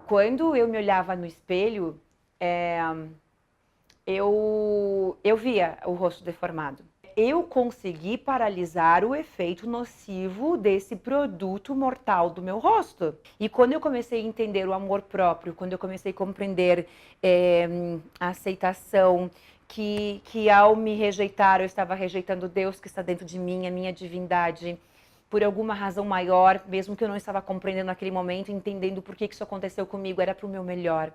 Quando eu me olhava no espelho, eu via o rosto deformado. Eu consegui paralisar o efeito nocivo desse produto mortal do meu rosto. E quando eu comecei a entender o amor próprio, quando eu comecei a compreender a aceitação, que ao me rejeitar, eu estava rejeitando Deus que está dentro de mim, a minha divindade, por alguma razão maior, mesmo que eu não estava compreendendo naquele momento, entendendo por que isso aconteceu comigo, era para o meu melhor.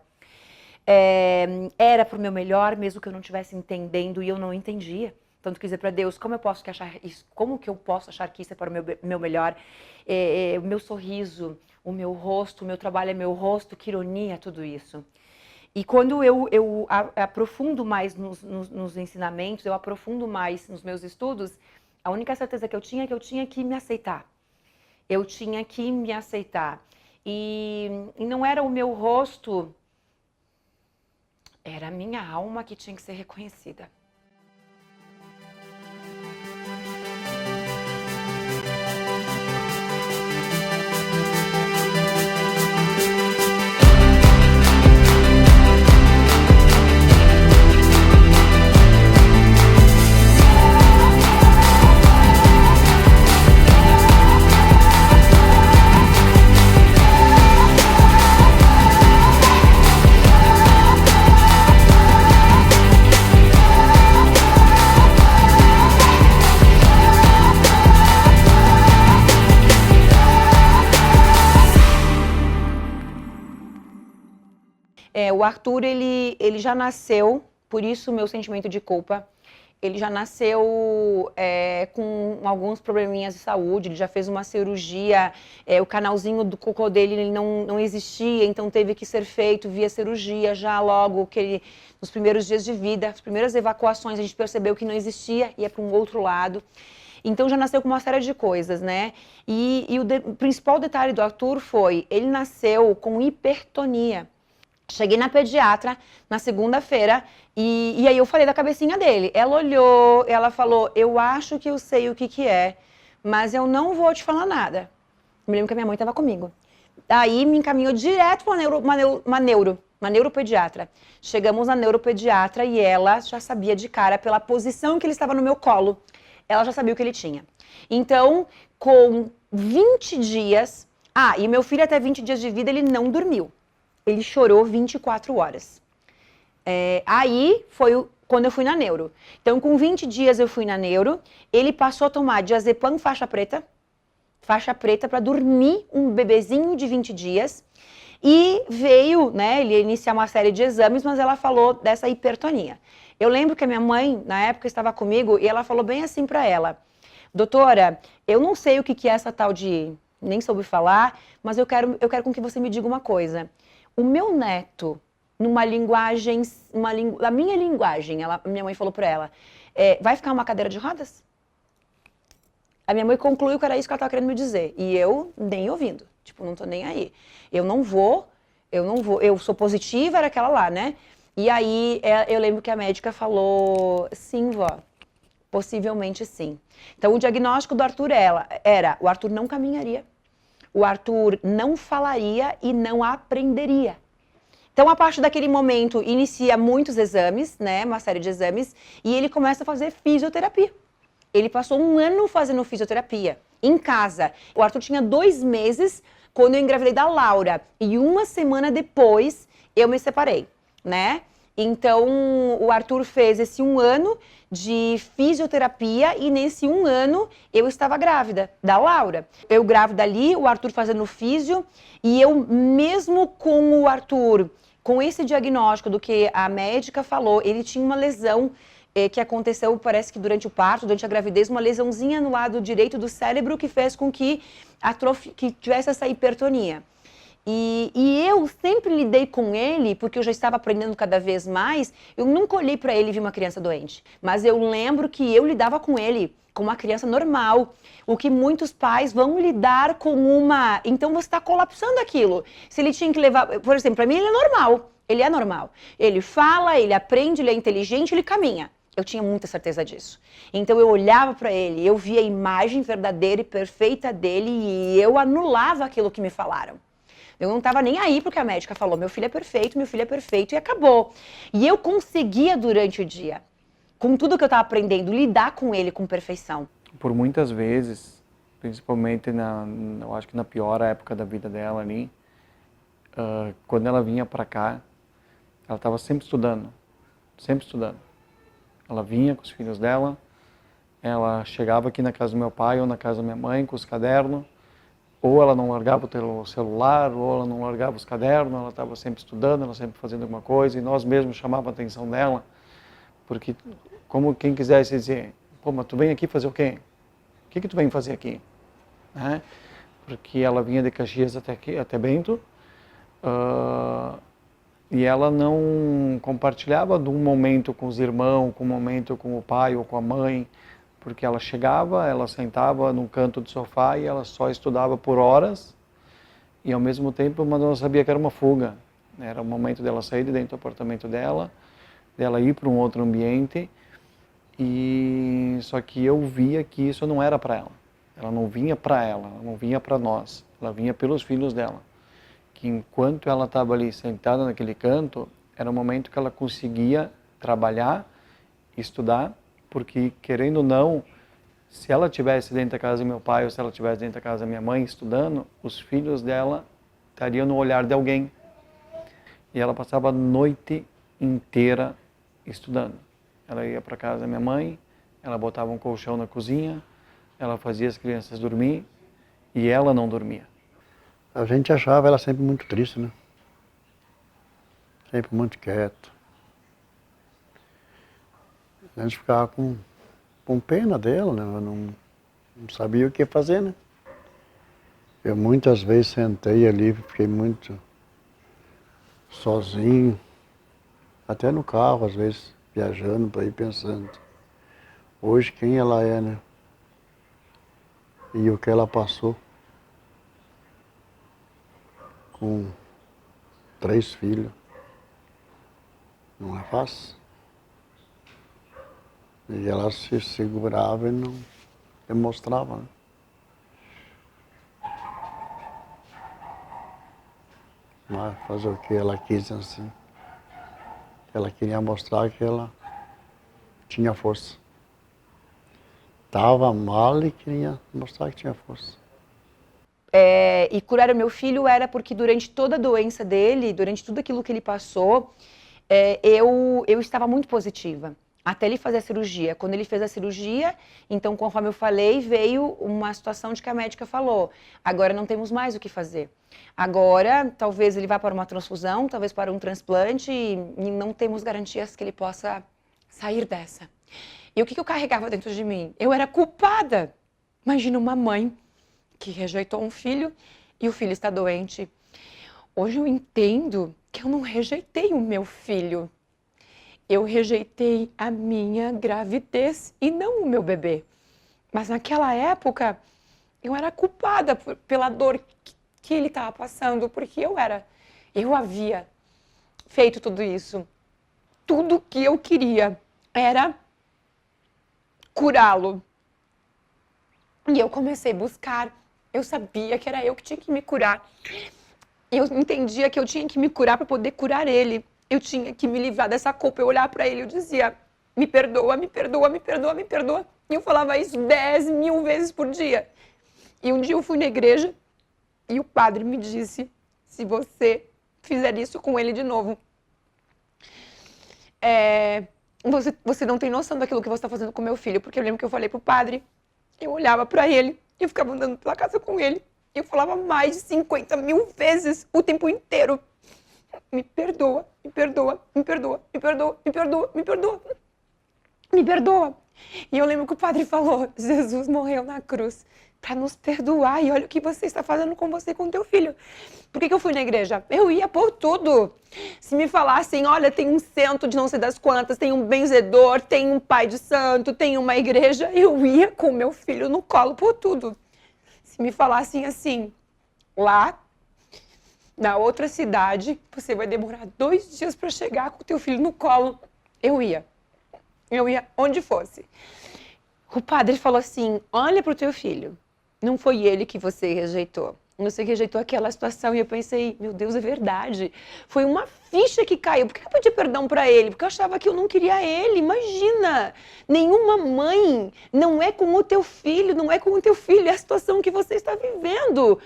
Era para o meu melhor, mesmo que eu não estivesse entendendo, e eu não entendia. Tanto que dizer para Deus, como eu posso achar isso? Como que eu posso achar que isso é para o meu melhor? O meu sorriso, o meu rosto, o meu trabalho é meu rosto, que ironia tudo isso. E quando eu aprofundo mais nos ensinamentos, eu aprofundo mais nos meus estudos, a única certeza que eu tinha é que eu tinha que me aceitar. Eu tinha que me aceitar. E não era o meu rosto, era a minha alma que tinha que ser reconhecida. O Arthur, ele já nasceu, por isso o meu sentimento de culpa, ele já nasceu com alguns probleminhas de saúde, ele já fez uma cirurgia, o canalzinho do cocô dele ele não existia, então teve que ser feito via cirurgia já logo nos primeiros dias de vida, as primeiras evacuações a gente percebeu que não existia, ia para um outro lado. Então já nasceu com uma série de coisas, né? E o principal detalhe do Arthur foi, ele nasceu com hipertonia. Cheguei na pediatra na segunda-feira e aí eu falei da cabecinha dele. Ela olhou, ela falou, eu acho que eu sei o que é, mas eu não vou te falar nada. Me lembro que a minha mãe estava comigo. Aí me encaminhou direto para uma neuropediatra. Chegamos na neuropediatra e ela já sabia de cara, pela posição que ele estava no meu colo, ela já sabia o que ele tinha. Então, com 20 dias... e meu filho até 20 dias de vida, ele não dormiu. Ele chorou 24 horas. Aí foi quando eu fui na neuro. Então, com 20 dias eu fui na neuro. Ele passou a tomar diazepam faixa preta para dormir um bebezinho de 20 dias. E veio, né, ele ia iniciar uma série de exames, mas ela falou dessa hipertonia. Eu lembro que a minha mãe, na época, estava comigo e ela falou bem assim para ela. Doutora, eu não sei o que é essa tal de... Nem soube falar, mas eu quero com que você me diga uma coisa. O meu neto, numa linguagem, a minha linguagem, minha mãe falou para ela, vai ficar uma cadeira de rodas? A minha mãe concluiu que era isso que ela estava querendo me dizer. E eu nem ouvindo, tipo, não tô nem aí. Eu não vou, eu sou positiva, era aquela lá, né? E aí eu lembro que a médica falou, sim, vó, possivelmente sim. Então o diagnóstico do Arthur era, o Arthur não caminharia. O Arthur não falaria e não aprenderia. Então, a partir daquele momento, inicia muitos exames, né, uma série de exames, e ele começa a fazer fisioterapia. Ele passou 1 ano fazendo fisioterapia, em casa. O Arthur tinha 2 meses quando eu engravidei da Laura, e 1 semana depois eu me separei, né? Então, o Arthur fez esse 1 ano de fisioterapia e nesse 1 ano eu estava grávida da Laura. Eu grávida ali, o Arthur fazendo físio e eu mesmo com o Arthur, com esse diagnóstico do que a médica falou, ele tinha uma lesão que aconteceu, parece que durante o parto, durante a gravidez, uma lesãozinha no lado direito do cérebro que fez com que tivesse essa hipertonia. E eu sempre lidei com ele, porque eu já estava aprendendo cada vez mais, eu nunca olhei para ele e vi uma criança doente. Mas eu lembro que eu lidava com ele como uma criança normal. O que muitos pais vão lidar com uma... Então você está colapsando aquilo. Se ele tinha que levar... Por exemplo, para mim ele é normal. Ele é normal. Ele fala, ele aprende, ele é inteligente, ele caminha. Eu tinha muita certeza disso. Então eu olhava para ele, eu via a imagem verdadeira e perfeita dele e eu anulava aquilo que me falaram. Eu não estava nem aí porque a médica falou, meu filho é perfeito, e acabou. E eu conseguia durante o dia, com tudo que eu estava aprendendo, lidar com ele com perfeição. Por muitas vezes, principalmente eu acho que na pior época da vida dela ali, quando ela vinha para cá, ela estava sempre estudando, sempre estudando. Ela vinha com os filhos dela, ela chegava aqui na casa do meu pai ou na casa da minha mãe com os cadernos, ou ela não largava o celular, ou ela não largava os cadernos, ela estava sempre estudando, ela sempre fazendo alguma coisa, e nós mesmos chamávamos a atenção dela, porque como quem quisesse dizer, pô, mas tu vem aqui fazer o quê? O que tu vem fazer aqui? Né? Porque ela vinha de Caxias até aqui, até Bento, e ela não compartilhava de um momento com os irmãos, com um momento com o pai ou com a mãe, porque ela chegava, ela sentava num canto do sofá e ela só estudava por horas, e ao mesmo tempo mas não sabia que era uma fuga. Era o momento dela sair de dentro do apartamento dela ir para um outro ambiente, e só que eu via que isso não era para ela. Ela não vinha para ela não vinha para nós, ela vinha pelos filhos dela. Que enquanto ela estava ali sentada naquele canto, era o momento que ela conseguia trabalhar, estudar, porque querendo ou não, se ela estivesse dentro da casa do meu pai ou se ela estivesse dentro da casa da minha mãe estudando, os filhos dela estariam no olhar de alguém. E ela passava a noite inteira estudando. Ela ia para casa da minha mãe, ela botava um colchão na cozinha, ela fazia as crianças dormir e ela não dormia. A gente achava ela sempre muito triste, né? Sempre muito quieta. A gente ficava com pena dela, né? Eu não sabia o que fazer, né? Eu muitas vezes sentei ali, fiquei muito sozinho, até no carro, às vezes, viajando para ir pensando. Hoje quem ela é, né? E o que ela passou. Com 3 filhos. Não é fácil. E ela se segurava e não demonstrava, né? Mas fazer o que ela quis assim. Ela queria mostrar que ela tinha força. Estava mal e queria mostrar que tinha força. E curar o meu filho era porque durante toda a doença dele, durante tudo aquilo que ele passou, eu estava muito positiva. Até ele fazer a cirurgia. Quando ele fez a cirurgia, então, conforme eu falei, veio uma situação de que a médica falou, agora não temos mais o que fazer. Agora, talvez ele vá para uma transfusão, talvez para um transplante, e não temos garantias que ele possa sair dessa. E o que eu carregava dentro de mim? Eu era culpada. Imagina uma mãe que rejeitou um filho e o filho está doente. Hoje eu entendo que eu não rejeitei o meu filho. Eu rejeitei a minha gravidez e não o meu bebê. Mas naquela época, eu era culpada pela dor que ele estava passando, porque eu havia feito tudo isso. Tudo que eu queria era curá-lo. E eu comecei a buscar. Eu sabia que era eu que tinha que me curar. Eu entendia que eu tinha que me curar para poder curar ele. Eu tinha que me livrar dessa culpa. Eu olhava para ele e eu dizia, me perdoa, me perdoa, me perdoa, me perdoa. E eu falava isso 10.000 vezes por dia. E um dia eu fui na igreja e o padre me disse, se você fizer isso com ele de novo, você não tem noção daquilo que você está fazendo com meu filho. Porque eu lembro que eu falei pro padre, eu olhava para ele, eu ficava andando pela casa com ele. Eu falava mais de 50.000 vezes o tempo inteiro. Me perdoa, me perdoa, me perdoa, me perdoa, me perdoa, me perdoa, me perdoa. E eu lembro que o padre falou, Jesus morreu na cruz para nos perdoar. E olha o que você está fazendo com você e com teu filho. Por que eu fui na igreja? Eu ia por tudo. Se me falassem, olha, tem um centro de não sei das quantas, tem um benzedor, tem um pai de santo, tem uma igreja, eu ia com meu filho no colo por tudo. Se me falassem assim, lá na outra cidade, você vai demorar 2 dias para chegar com o teu filho no colo, eu ia. Eu ia onde fosse. O padre falou assim, olha pro teu filho, não foi ele que você rejeitou. Você rejeitou aquela situação. E eu pensei, meu Deus, é verdade. Foi uma ficha que caiu. Por que eu pedi perdão para ele? Porque eu achava que eu não queria ele. Imagina! Nenhuma mãe não é com o teu filho, não é com o teu filho. É a situação que você está vivendo.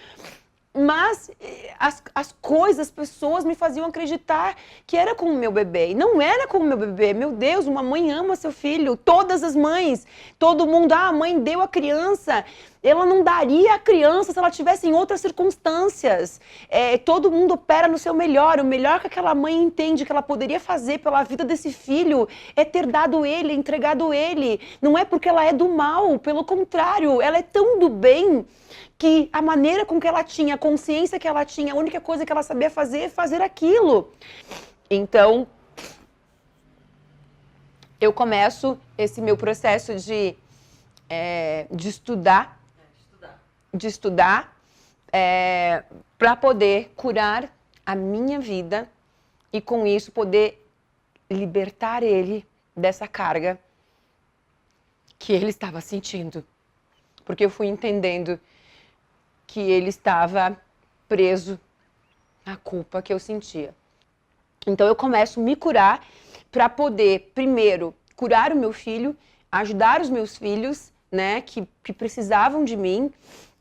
Mas as coisas, as pessoas me faziam acreditar que era com o meu bebê. E não era com o meu bebê. Meu Deus, uma mãe ama seu filho. Todas as mães. Todo mundo, a mãe deu a criança. Ela não daria a criança se ela tivesse em outras circunstâncias. Todo mundo opera no seu melhor. O melhor que aquela mãe entende que ela poderia fazer pela vida desse filho é ter dado ele, entregado ele. Não é porque ela é do mal. Pelo contrário, ela é tão do bem que a maneira com que ela tinha, a consciência que ela tinha, a única coisa que ela sabia fazer é fazer aquilo. Então, eu começo esse meu processo de estudar para poder curar a minha vida e com isso poder libertar ele dessa carga que ele estava sentindo. Porque eu fui entendendo que ele estava preso à culpa que eu sentia. Então eu começo a me curar para poder, primeiro, curar o meu filho, ajudar os meus filhos, né, que precisavam de mim.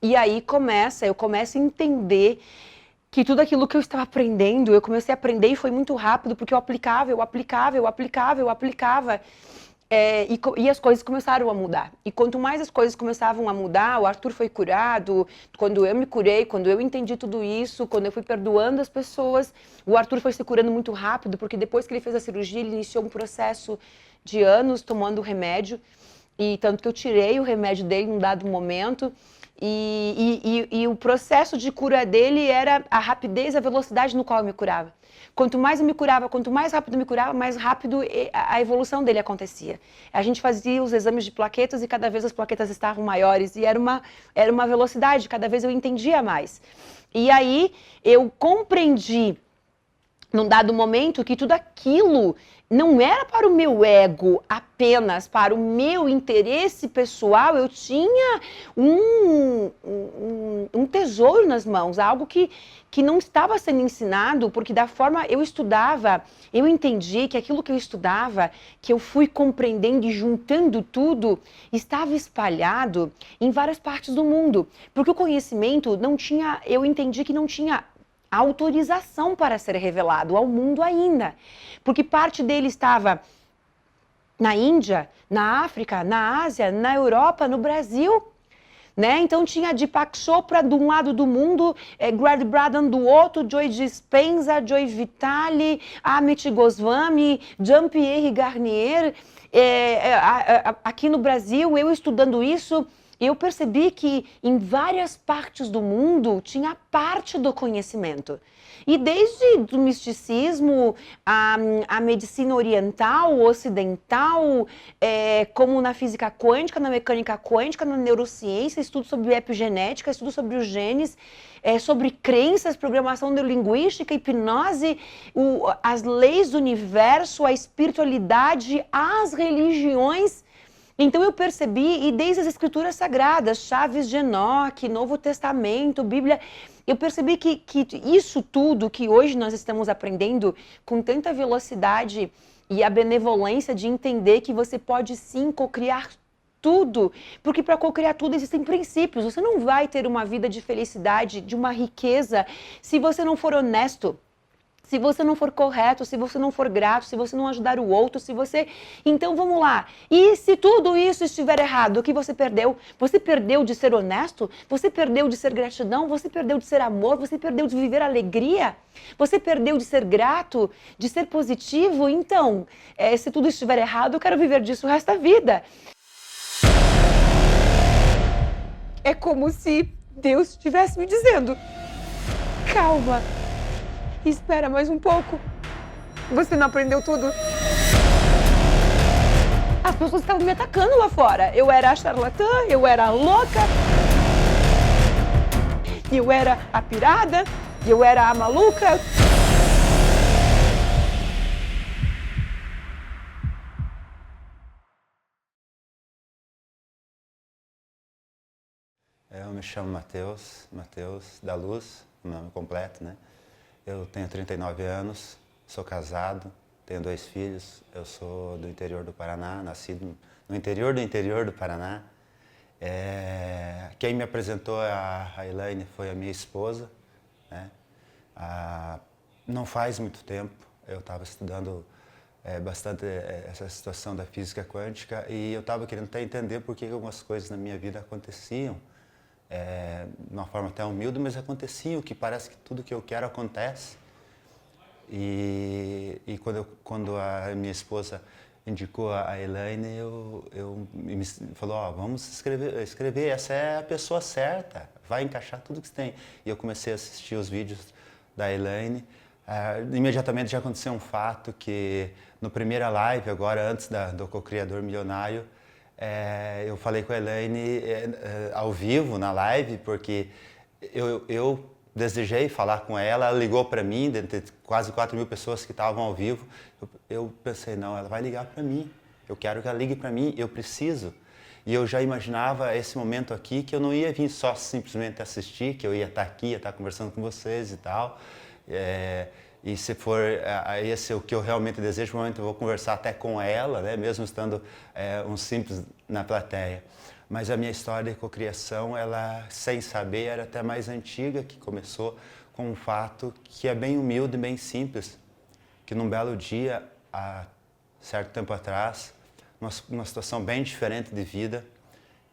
E aí eu começo a entender que tudo aquilo que eu estava aprendendo, eu comecei a aprender e foi muito rápido, porque eu aplicava. E as coisas começaram a mudar. E quanto mais as coisas começavam a mudar, o Arthur foi curado, quando eu me curei, quando eu entendi tudo isso, quando eu fui perdoando as pessoas, o Arthur foi se curando muito rápido, porque depois que ele fez a cirurgia, ele iniciou um processo de anos tomando remédio, e tanto que eu tirei o remédio dele num dado momento, e o processo de cura dele era a rapidez, a velocidade no qual eu me curava. Quanto mais eu me curava, quanto mais rápido eu me curava, mais rápido a evolução dele acontecia. A gente fazia os exames de plaquetas e cada vez as plaquetas estavam maiores e era uma velocidade, cada vez eu entendia mais. E aí eu compreendi, num dado momento, que tudo aquilo não era para o meu ego apenas, para o meu interesse pessoal. Eu tinha um tesouro nas mãos, algo que não estava sendo ensinado, porque da forma eu estudava, eu entendi que aquilo que eu estudava, que eu fui compreendendo e juntando tudo, estava espalhado em várias partes do mundo. Porque o conhecimento não tinha, eu entendi que não tinha autorização para ser revelado ao mundo ainda, porque parte dele estava na Índia, na África, na Ásia, na Europa, no Brasil, né? Então tinha Deepak Chopra de um lado do mundo, Greg Braden do outro, Joe Dispenza, Joe Vitale, Amit Goswami, Jean-Pierre Garnier, aqui no Brasil, eu estudando isso, eu percebi que em várias partes do mundo tinha parte do conhecimento. E desde o misticismo, a medicina oriental, ocidental, como na física quântica, na mecânica quântica, na neurociência, estudo sobre epigenética, estudo sobre os genes, sobre crenças, programação neurolinguística, hipnose, as leis do universo, a espiritualidade, as religiões. Então eu percebi, e desde as escrituras sagradas, Chaves de Enoque, Novo Testamento, Bíblia, eu percebi que isso tudo que hoje nós estamos aprendendo com tanta velocidade e a benevolência de entender que você pode sim cocriar tudo, porque para cocriar tudo existem princípios. Você não vai ter uma vida de felicidade, de uma riqueza, se você não for honesto. Se você não for correto, se você não for grato, se você não ajudar o outro, se você... Então, vamos lá. E se tudo isso estiver errado, o que você perdeu? Você perdeu de ser honesto? Você perdeu de ser gratidão? Você perdeu de ser amor? Você perdeu de viver alegria? Você perdeu de ser grato? De ser positivo? Então, se tudo estiver errado, eu quero viver disso o resto da vida. É como se Deus estivesse me dizendo: calma. Espera mais um pouco. Você não aprendeu tudo? As pessoas estavam me atacando lá fora. Eu era a charlatã, eu era a louca, eu era a pirada, eu era a maluca. me chamo Matheus da Luz, o nome completo, né? Eu tenho 39 anos, sou casado, tenho 2 filhos, eu sou do interior do Paraná, nascido no interior do Paraná. Quem me apresentou a Elaine foi a minha esposa, né? Não faz muito tempo, eu estava estudando bastante essa situação da física quântica e eu estava querendo até entender por que algumas coisas na minha vida aconteciam, de uma forma até humilde, mas aconteciam, que parece que tudo que eu quero acontece. E quando a minha esposa indicou a Elaine, me falou, vamos escrever, essa é a pessoa certa, vai encaixar tudo que você tem. E eu comecei a assistir os vídeos da Elaine. Imediatamente já aconteceu um fato que no primeira live, agora antes do Co-Criador Milionário, eu falei com a Elaine ao vivo, na live, porque eu desejei falar com ela, ela ligou para mim, dentre quase 4.000 pessoas que estavam ao vivo. Eu pensei, não, ela vai ligar para mim, eu quero que ela ligue para mim, eu preciso. E eu já imaginava esse momento aqui, que eu não ia vir só simplesmente assistir, que eu ia estar aqui, ia estar conversando com vocês e tal. E se for esse é o que eu realmente desejo, provavelmente eu vou conversar até com ela, né, mesmo estando um simples na plateia. Mas a minha história de cocriação, ela, sem saber, era até mais antiga, que começou com um fato que é bem humilde, bem simples, que num belo dia, há certo tempo atrás, numa situação bem diferente de vida,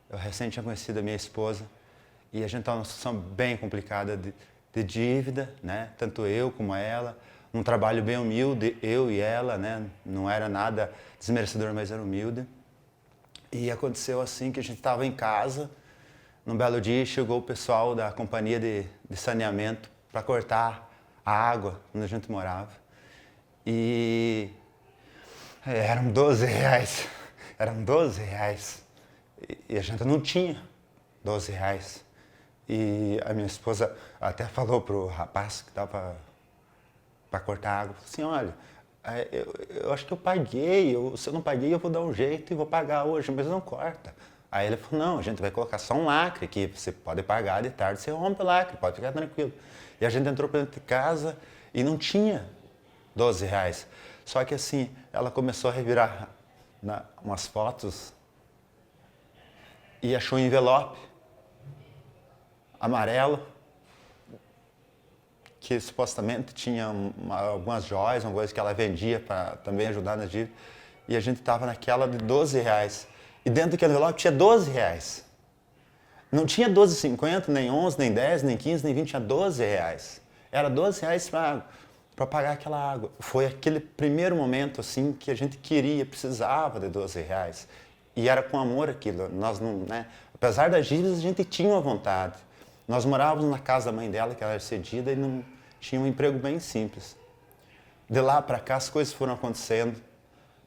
eu recém tinha conhecido a minha esposa e a gente estava numa situação bem complicada de dívida, né? Tanto eu como ela, um trabalho bem humilde, eu e ela, né? Não era nada desmerecedor, mas era humilde. E aconteceu assim que a gente estava em casa, num belo dia chegou o pessoal da companhia de saneamento para cortar a água onde a gente morava. E eram 12 reais, e a gente não tinha 12 reais. E a minha esposa até falou pro rapaz que estava para cortar a água, falou assim, olha, eu acho que eu paguei, se eu não paguei eu vou dar um jeito e vou pagar hoje, mas não corta. Aí ele falou, não, a gente vai colocar só um lacre que você pode pagar de tarde, você rompe o lacre, pode ficar tranquilo. E a gente entrou para dentro de casa e não tinha 12 reais. Só que assim, ela começou a revirar umas fotos e achou um envelope amarelo, que supostamente tinha algumas joias, uma coisa que ela vendia para também ajudar na dívida. E a gente estava naquela de 12 reais. E dentro daquele envelope tinha 12 reais. Não tinha 12,50, nem 11, nem 10, nem 15, nem 20, tinha 12 reais. Era 12 reais para pagar aquela água. Foi aquele primeiro momento assim que a gente precisava de 12 reais. E era com amor aquilo. Nós não, né? Apesar das dívidas, a gente tinha uma vontade. Nós morávamos na casa da mãe dela, que ela era cedida, e não tinha um emprego bem simples. De lá para cá, as coisas foram acontecendo.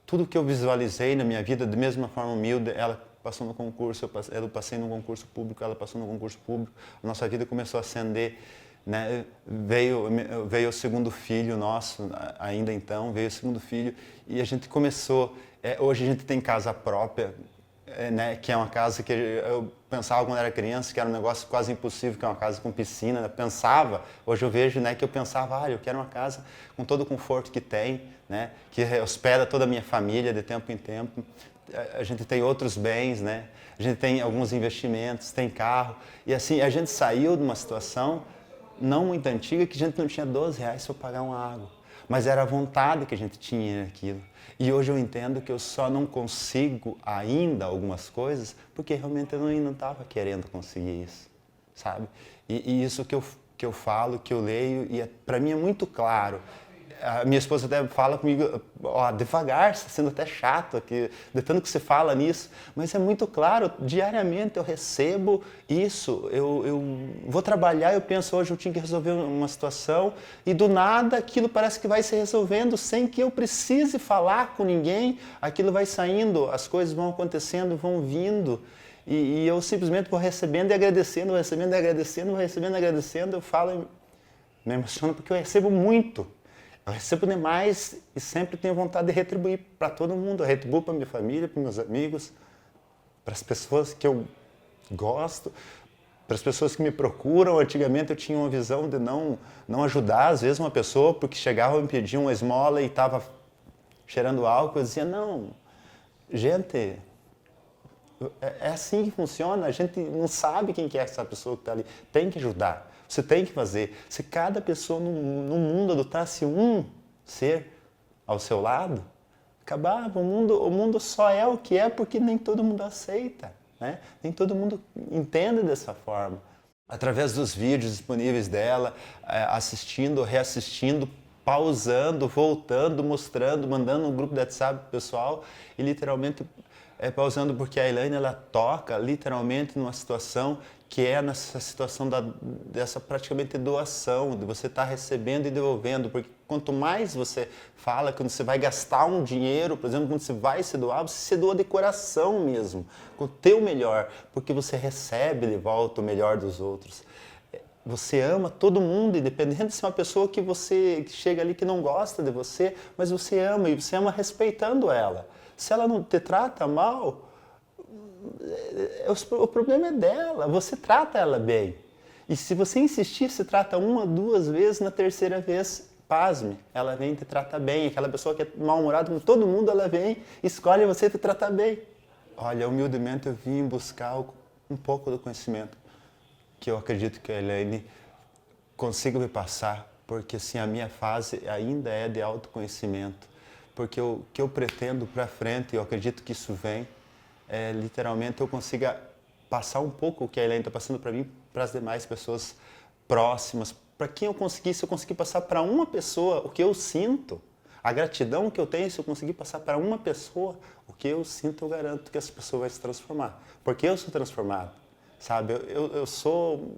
Tudo que eu visualizei na minha vida, de mesma forma humilde, ela passou no concurso, eu passei no concurso público, ela passou no concurso público, a nossa vida começou a ascender, né? Veio o segundo filho nosso, ainda então, veio o segundo filho, e a gente começou, hoje a gente tem casa própria, né, que é uma casa que eu pensava quando era criança, que era um negócio quase impossível, que é uma casa com piscina, eu pensava, hoje eu vejo, né, que eu pensava, eu quero uma casa com todo o conforto que tem, né, que hospeda toda a minha família de tempo em tempo. A gente tem outros bens, né, a gente tem alguns investimentos, tem carro, e assim, a gente saiu de uma situação não muito antiga que a gente não tinha 12 reais para pagar uma água, mas era a vontade que a gente tinha naquilo. E hoje eu entendo que eu só não consigo ainda algumas coisas porque realmente eu não estava querendo conseguir isso, sabe? E isso que eu falo, que eu leio, e para mim é muito claro. A minha esposa até fala comigo, devagar, está sendo até chato, de tanto que você fala nisso, mas é muito claro, diariamente eu recebo isso, eu vou trabalhar, eu penso, hoje eu tinha que resolver uma situação, e do nada aquilo parece que vai se resolvendo, sem que eu precise falar com ninguém, aquilo vai saindo, as coisas vão acontecendo, vão vindo, e eu simplesmente vou recebendo e agradecendo, eu falo, me emociono porque eu recebo muito. Eu recebo demais e sempre tenho vontade de retribuir para todo mundo. Eu retribuo para minha família, para meus amigos, para as pessoas que eu gosto. Para as pessoas que me procuram, antigamente eu tinha uma visão de não ajudar, às vezes, uma pessoa, porque chegava e me pedia uma esmola e estava cheirando álcool, eu dizia, não, gente, é assim que funciona, a gente não sabe quem que é essa pessoa que está ali, tem que ajudar, você tem que fazer. Se cada pessoa no mundo adotasse um ser ao seu lado, acabava, o mundo só é o que é porque nem todo mundo aceita. Né? Nem todo mundo entende dessa forma. Através dos vídeos disponíveis dela, assistindo, reassistindo, pausando, voltando, mostrando, mandando um grupo de WhatsApp pessoal e literalmente pausando porque a Elaine ela toca literalmente numa situação que é nessa situação dessa praticamente doação, de você estar recebendo e devolvendo, porque quanto mais você fala, quando você vai gastar um dinheiro, por exemplo, quando você vai se doar, você se doa de coração mesmo, com o teu melhor, porque você recebe de volta o melhor dos outros. Você ama todo mundo, independente de ser uma pessoa que chega ali que não gosta de você, mas você ama, e você ama respeitando ela. Se ela não te trata mal, o problema é dela, você trata ela bem. E se você insistir, você trata uma, duas vezes, na terceira vez, pasme, ela vem e te trata bem. Aquela pessoa que é mal-humorada com todo mundo, ela vem, escolhe você e te trata bem. Olha, humildemente eu vim buscar um pouco do conhecimento que eu acredito que a Elaine consiga me passar, porque assim, a minha fase ainda é de autoconhecimento, porque o que eu pretendo para frente, eu acredito que isso vem, literalmente eu consiga passar um pouco o que a Elaine está passando para mim, para as demais pessoas próximas, para quem se eu conseguir passar para uma pessoa o que eu sinto, a gratidão que eu tenho, se eu conseguir passar para uma pessoa o que eu sinto, eu garanto que essa pessoa vai se transformar, porque eu sou transformado, sabe? Eu sou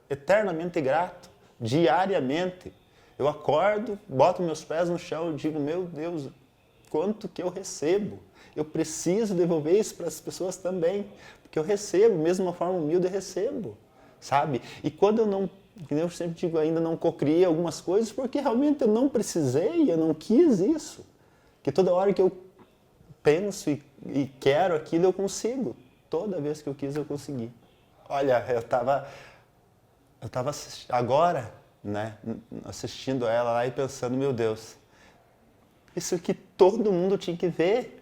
eternamente grato, diariamente. Eu acordo, boto meus pés no chão e digo, meu Deus, quanto que eu recebo. Eu preciso devolver isso para as pessoas também, porque eu recebo, mesmo de uma forma humilde, eu recebo, sabe? E quando eu sempre digo, ainda não cocriei algumas coisas, porque realmente eu não precisei, eu não quis isso. Que toda hora que eu penso e quero aquilo, eu consigo. Toda vez que eu quis, eu consegui. Olha, eu estava agora, né, assistindo ela lá e pensando, meu Deus, isso que todo mundo tinha que ver.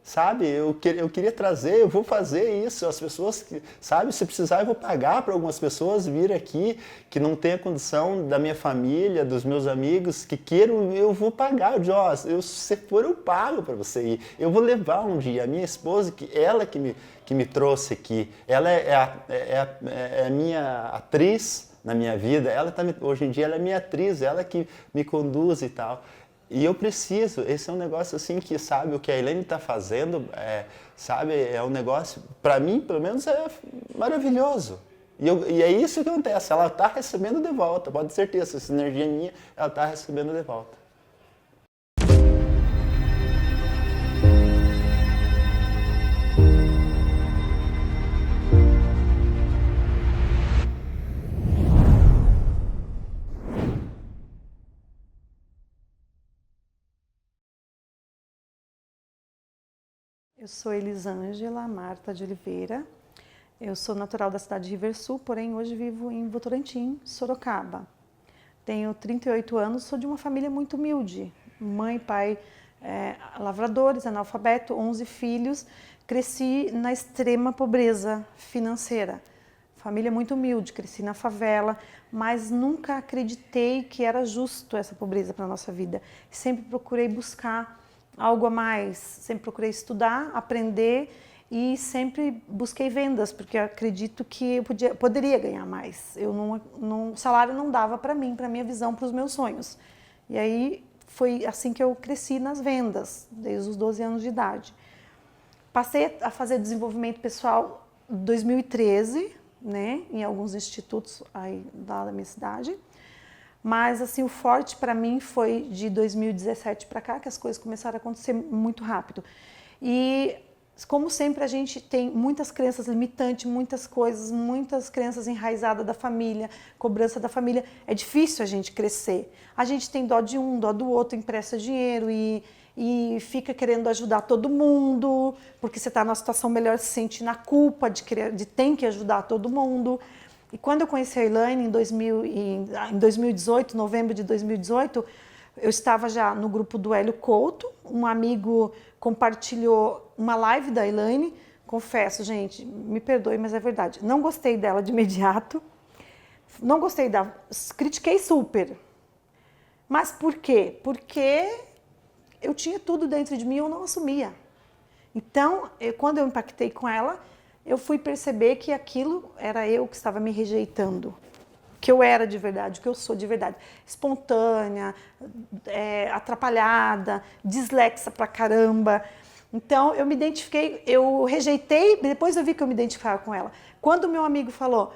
Sabe, eu queria trazer, eu vou fazer isso, as pessoas, sabe, se precisar eu vou pagar para algumas pessoas vir aqui, que não tem a condição da minha família, dos meus amigos, que queiram, eu vou pagar, se for eu pago para você ir, eu vou levar um dia, a minha esposa, ela que me trouxe aqui, ela é a minha atriz na minha vida, hoje em dia ela é minha atriz, ela que me conduz e tal. E eu preciso, esse é um negócio assim que, sabe, o que a Elaine está fazendo, sabe, é um negócio, para mim, pelo menos, é maravilhoso. E é isso que acontece, ela está recebendo de volta, pode ter certeza, essa energia minha, ela está recebendo de volta. Eu sou Elisângela Marta de Oliveira, eu sou natural da cidade de Riversul, porém hoje vivo em Votorantim, Sorocaba. Tenho 38 anos, sou de uma família muito humilde, mãe e pai lavradores, analfabeto, 11 filhos, cresci na extrema pobreza financeira. Família muito humilde, cresci na favela, mas nunca acreditei que era justo essa pobreza para a nossa vida. Sempre procurei buscar algo a mais, sempre procurei estudar, aprender e sempre busquei vendas, porque acredito que eu poderia ganhar mais. O salário não dava para mim, para a minha visão, para os meus sonhos. E aí foi assim que eu cresci nas vendas, desde os 12 anos de idade. Passei a fazer desenvolvimento pessoal em 2013, né, em alguns institutos aí da minha cidade. Mas assim, o forte para mim foi de 2017 para cá, que as coisas começaram a acontecer muito rápido. E como sempre, a gente tem muitas crenças limitantes, muitas coisas, muitas crenças enraizadas da família, cobrança da família. É difícil a gente crescer. A gente tem dó de um, dó do outro, empresta dinheiro e fica querendo ajudar todo mundo, porque você está numa situação melhor, se sente na culpa de ter que ajudar todo mundo. E quando eu conheci a Elaine em 2018, novembro de 2018, eu estava já no grupo do Hélio Couto, um amigo compartilhou uma live da Elaine, confesso, gente, me perdoe, mas é verdade, não gostei dela de imediato, não gostei critiquei super. Mas por quê? Porque eu tinha tudo dentro de mim e eu não assumia. Então, quando eu impactei com ela, eu fui perceber que aquilo era eu que estava me rejeitando. Que eu era de verdade, que eu sou de verdade. Espontânea, atrapalhada, dislexa pra caramba. Então, eu me identifiquei, eu rejeitei, depois eu vi que eu me identificava com ela. Quando o meu amigo falou,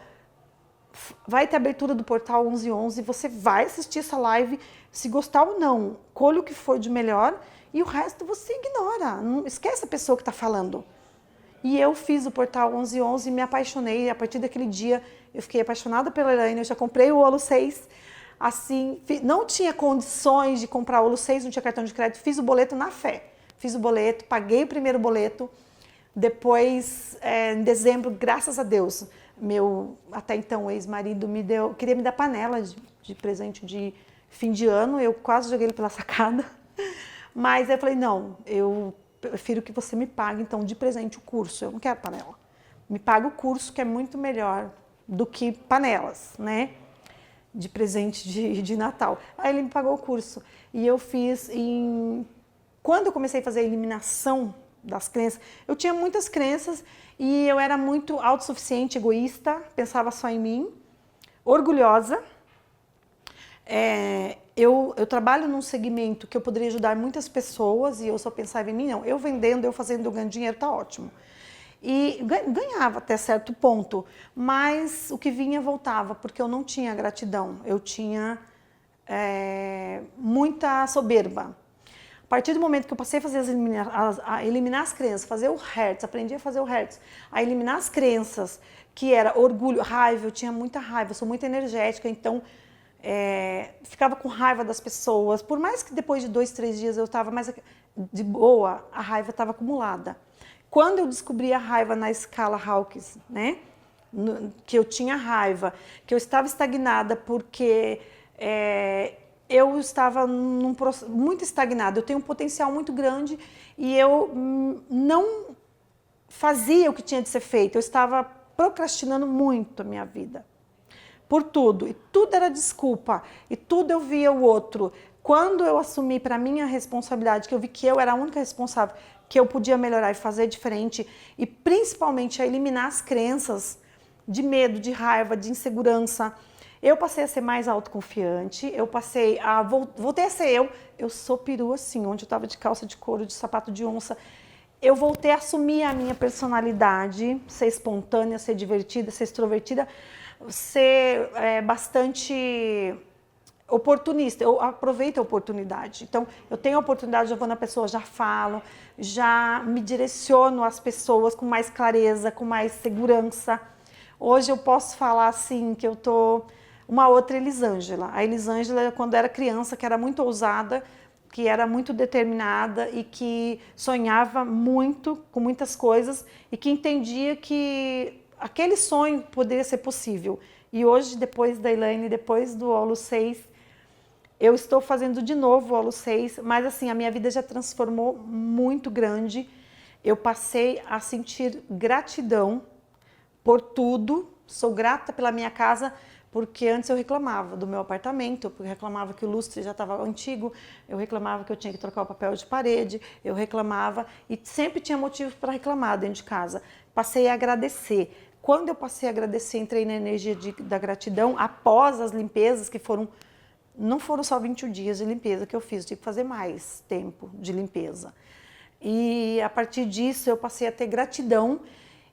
vai ter abertura do portal 1111, você vai assistir essa live, se gostar ou não, colhe o que for de melhor e o resto você ignora, não esquece a pessoa que está falando. E eu fiz o portal 1111 e me apaixonei. A partir daquele dia, eu fiquei apaixonada pela Elaine. Eu já comprei o Olo 6. Assim, não tinha condições de comprar o Olo 6, não tinha cartão de crédito. Fiz o boleto na fé. Fiz o boleto, paguei o primeiro boleto. Depois, em dezembro, graças a Deus, meu, até então, ex-marido queria me dar panela de presente de fim de ano. Eu quase joguei ele pela sacada. Mas eu falei, não, eu prefiro que você me pague, então, de presente o curso. Eu não quero panela. Me paga o curso, que é muito melhor do que panelas, né? De presente de Natal. Aí ele me pagou o curso. E eu fiz Quando eu comecei a fazer a eliminação das crenças, eu tinha muitas crenças e eu era muito autossuficiente, egoísta, pensava só em mim, orgulhosa. Eu trabalho num segmento que eu poderia ajudar muitas pessoas e eu só pensava em mim, não. Eu vendendo, eu fazendo, eu ganhando dinheiro, tá ótimo. E ganhava até certo ponto, mas o que vinha voltava, porque eu não tinha gratidão, eu tinha muita soberba. A partir do momento que eu passei a fazer a eliminar as crenças, fazer o Hertz, aprendi a fazer o Hertz, a eliminar as crenças, que era orgulho, raiva, eu tinha muita raiva, eu sou muito energética, então ficava com raiva das pessoas, por mais que depois de 2, 3 dias eu estava mais de boa, a raiva estava acumulada. Quando eu descobri a raiva na escala Hawkins, né, que eu tinha raiva, que eu estava estagnada porque eu estava muito estagnada, eu tenho um potencial muito grande e eu não fazia o que tinha de ser feito, eu estava procrastinando muito a minha vida. Por tudo, e tudo era desculpa, e tudo eu via o outro. Quando eu assumi para mim a responsabilidade, que eu vi que eu era a única responsável, que eu podia melhorar e fazer diferente, e principalmente a eliminar as crenças de medo, de raiva, de insegurança, eu passei a ser mais autoconfiante, voltei a ser eu sou perua assim, onde eu estava de calça de couro, de sapato de onça, eu voltei a assumir a minha personalidade, ser espontânea, ser divertida, ser extrovertida, ser bastante oportunista, eu aproveito a oportunidade. Então, eu tenho a oportunidade, eu vou na pessoa, já falo, já me direciono às pessoas com mais clareza, com mais segurança. Hoje eu posso falar assim, que eu tô uma outra Elisângela. A Elisângela, quando era criança, que era muito ousada, que era muito determinada e que sonhava muito com muitas coisas e que entendia que aquele sonho poderia ser possível. E hoje, depois da Elaine, depois do Olo 6, eu estou fazendo de novo o Olo 6, mas assim, a minha vida já transformou muito grande. Eu passei a sentir gratidão por tudo. Sou grata pela minha casa, porque antes eu reclamava do meu apartamento, porque eu reclamava que o lustre já estava antigo, eu reclamava que eu tinha que trocar o papel de parede, eu reclamava e sempre tinha motivo para reclamar dentro de casa. Passei a agradecer. Quando eu passei a agradecer, entrei na energia da gratidão, após as limpezas, que não foram só 21 dias de limpeza que eu fiz, eu tive que fazer mais tempo de limpeza. E a partir disso eu passei a ter gratidão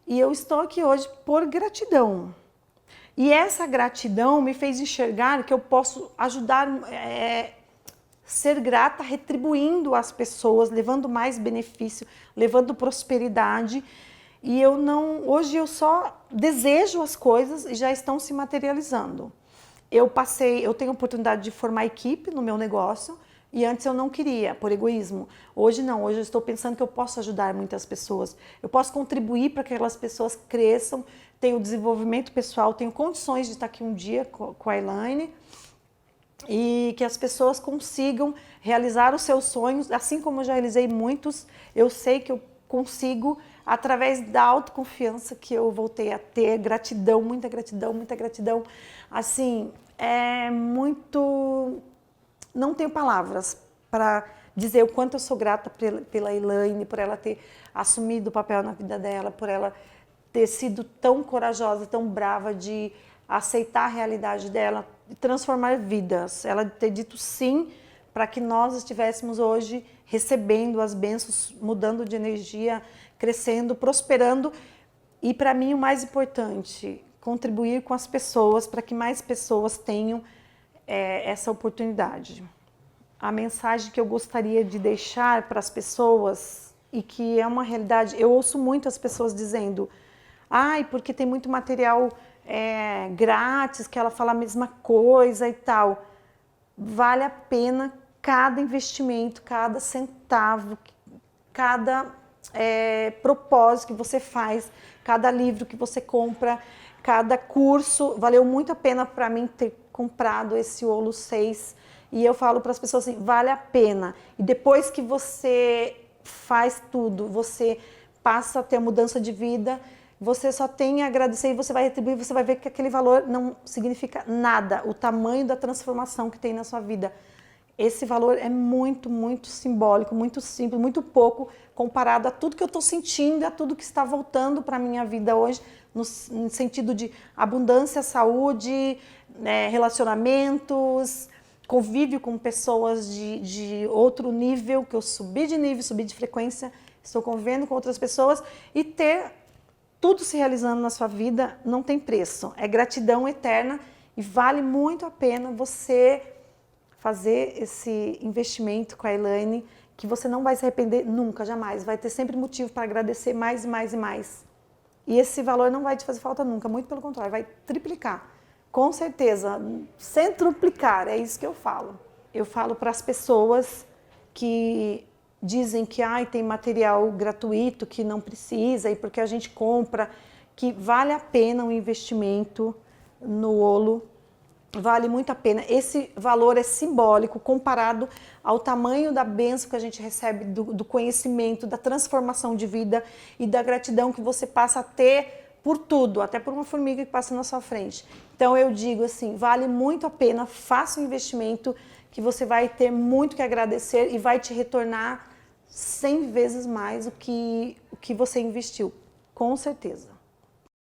e eu estou aqui hoje por gratidão. E essa gratidão me fez enxergar que eu posso ajudar ser grata, retribuindo as pessoas, levando mais benefício, levando prosperidade. E hoje eu só desejo as coisas e já estão se materializando. Eu tenho a oportunidade de formar equipe no meu negócio e antes eu não queria, por egoísmo. Hoje não, hoje eu estou pensando que eu posso ajudar muitas pessoas. Eu posso contribuir para que aquelas pessoas cresçam, tenham desenvolvimento pessoal, tenham condições de estar aqui um dia com a Elaine e que as pessoas consigam realizar os seus sonhos, assim como eu já realizei muitos, eu sei que eu consigo através da autoconfiança que eu voltei a ter, gratidão, muita gratidão, muita gratidão. Assim, é muito... Não tenho palavras para dizer o quanto eu sou grata pela Elaine, por ela ter assumido o papel na vida dela, por ela ter sido tão corajosa, tão brava de aceitar a realidade dela e transformar vidas. Ela ter dito sim para que nós estivéssemos hoje recebendo as bênçãos, mudando de energia, crescendo, prosperando e, para mim, o mais importante, contribuir com as pessoas para que mais pessoas tenham essa oportunidade. A mensagem que eu gostaria de deixar para as pessoas e que é uma realidade, eu ouço muito as pessoas dizendo porque tem muito material grátis, que ela fala a mesma coisa e tal. Vale a pena cada investimento, cada centavo, cada propósito que você faz, cada livro que você compra, cada curso. Valeu muito a pena para mim ter comprado esse Olo 6 e eu falo para as pessoas assim, vale a pena. E depois que você faz tudo, você passa a ter a mudança de vida, você só tem a agradecer e você vai retribuir, você vai ver que aquele valor não significa nada, o tamanho da transformação que tem na sua vida. Esse valor é muito, muito simbólico, muito simples, muito pouco comparado a tudo que eu estou sentindo, a tudo que está voltando para a minha vida hoje, no sentido de abundância, saúde, relacionamentos, convívio com pessoas de outro nível, que eu subi de nível, subi de frequência, estou convivendo com outras pessoas e ter tudo se realizando na sua vida não tem preço. É gratidão eterna e vale muito a pena você fazer esse investimento com a Elaine, que você não vai se arrepender nunca, jamais. Vai ter sempre motivo para agradecer mais e mais e mais. E esse valor não vai te fazer falta nunca, muito pelo contrário, vai triplicar. Com certeza, centuplicar, é isso que eu falo. Eu falo para as pessoas que dizem que tem material gratuito, que não precisa, e porque a gente compra, que vale a pena o investimento no Olo, vale muito a pena. Esse valor é simbólico comparado ao tamanho da bênção que a gente recebe, do conhecimento, da transformação de vida e da gratidão que você passa a ter por tudo, até por uma formiga que passa na sua frente. Então eu digo assim, vale muito a pena, faça um investimento que você vai ter muito que agradecer e vai te retornar 100 vezes mais o que você investiu, com certeza.